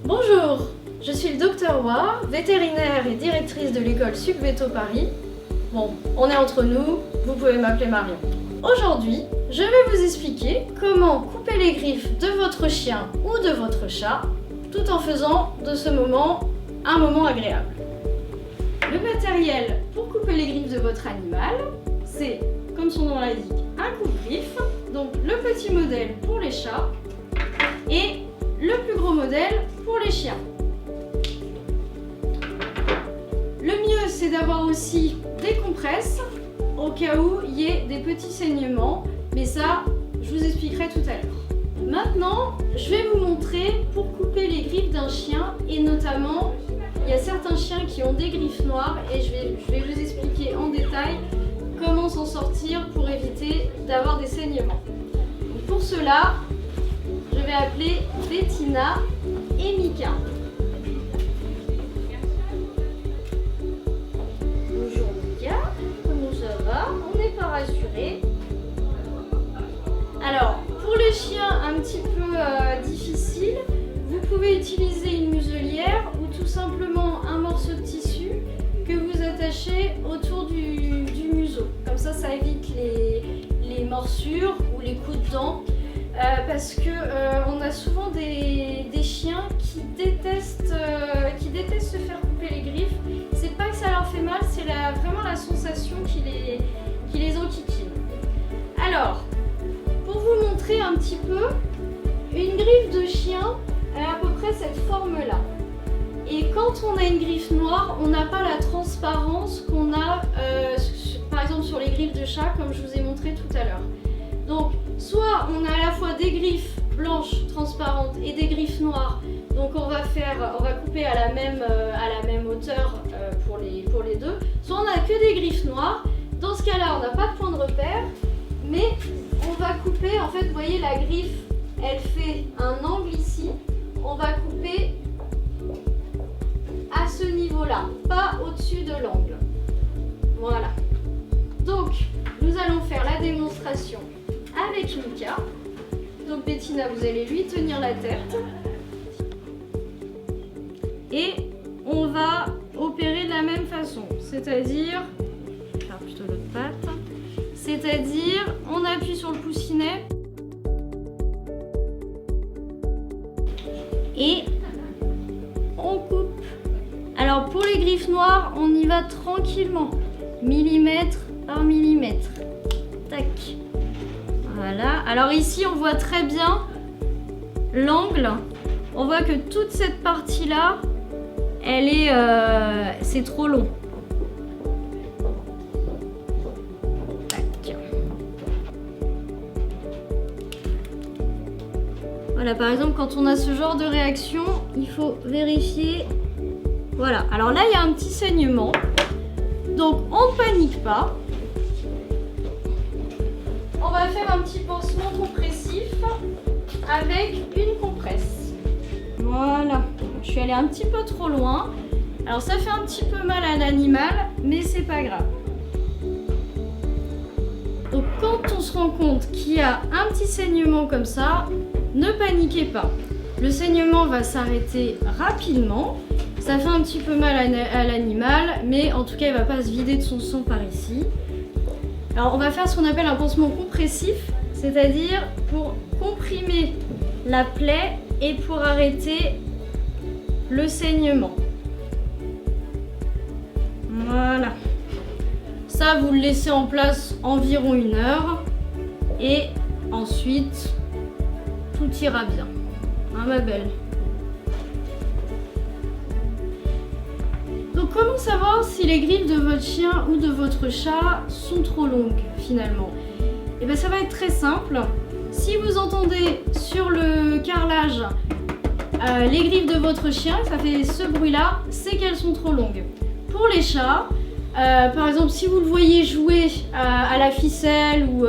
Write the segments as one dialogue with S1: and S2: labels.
S1: Bonjour, je suis le Dr Wa, vétérinaire et directrice de l'école Subveto Paris. Bon, on est entre nous, vous pouvez m'appeler Marion. Aujourd'hui, je vais vous expliquer comment couper les griffes de votre chien ou de votre chat, tout en faisant de ce moment un moment agréable. Le matériel pour couper les griffes de votre animal, c'est, comme son nom l'indique, un coupe-griffe, donc le petit modèle pour les chats et le plus gros modèle pour les chiens. Le mieux, c'est d'avoir aussi des compresses au cas où il y ait des petits saignements, mais ça, je vous expliquerai tout à l'heure. Maintenant, je vais vous montrer pour couper les griffes d'un chien et notamment, il y a certains chiens qui ont des griffes noires et je vais vous expliquer en détail comment s'en sortir pour éviter d'avoir des saignements. Donc pour cela, je vais appeler Bettina et Mika. Bonjour Mika, comment ça va? On n'est pas rassuré. Alors, pour les chiens un petit peu difficiles, vous pouvez utiliser une muselière ou tout simplement un morceau de tissu que vous attachez autour du museau. Comme ça évite les morsures ou les coups de dents. Parce que on a souvent des chiens qui détestent se faire couper les griffes. C'est pas que ça leur fait mal, c'est vraiment la sensation qui les enquiquine. Alors, pour vous montrer un petit peu, une griffe de chien a à peu près cette forme-là. Et quand on a une griffe noire, on n'a pas la transparence qu'on a par exemple sur les griffes de chat, comme je vous ai montré tout à l'heure. Donc, soit on a à la fois des griffes blanches transparentes et des griffes noires, donc on va couper à la même hauteur pour les deux, soit on n'a que des griffes noires. Dans ce cas-là, on n'a pas de point de repère, mais on va couper, en fait, vous voyez la griffe, elle fait un angle ici, on va couper à ce niveau-là, pas au-dessus de l'angle. Voilà. Donc, nous allons faire la démonstration avec Mika. Donc Bettina, vous allez lui tenir la tête. Et on va opérer de la même façon. C'est-à-dire, je vais faire plutôt l'autre patte. C'est-à-dire, on appuie sur le coussinet. Et on coupe. Alors pour les griffes noires, on y va tranquillement. Millimètre par millimètre. Tac. Voilà, alors ici on voit très bien l'angle. On voit que toute cette partie-là, c'est trop long. Tac. Voilà, par exemple, quand on a ce genre de réaction, il faut vérifier. Voilà, alors là il y a un petit saignement. Donc on ne panique pas. On va faire un petit pansement compressif avec une compresse. Voilà. Je suis allée un petit peu trop loin. Alors ça fait un petit peu mal à l'animal, mais c'est pas grave. Donc quand on se rend compte qu'il y a un petit saignement comme ça, ne paniquez pas. Le saignement va s'arrêter rapidement. Ça fait un petit peu mal à l'animal, mais en tout cas il ne va pas se vider de son sang par ici. Alors on va faire ce qu'on appelle un pansement compressif, c'est-à-dire pour comprimer la plaie et pour arrêter le saignement. Voilà. Ça, vous le laissez en place environ 1 heure et ensuite tout ira bien. Hein, ma belle? Donc comment savoir si les griffes de votre chien ou de votre chat sont trop longues finalement? Et bien ça va être très simple. Si vous entendez sur le carrelage les griffes de votre chien, ça fait ce bruit-là, c'est qu'elles sont trop longues. Pour les chats, par exemple si vous le voyez jouer à la ficelle ou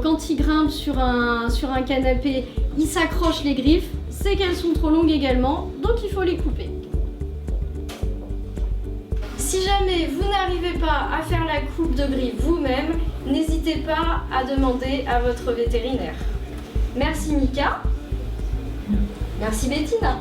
S1: quand il grimpe sur un canapé, il s'accroche les griffes, c'est qu'elles sont trop longues également, donc il faut les couper. Si jamais vous n'arrivez pas à faire la coupe de griffes vous-même, n'hésitez pas à demander à votre vétérinaire. Merci Mika. Merci Bettina.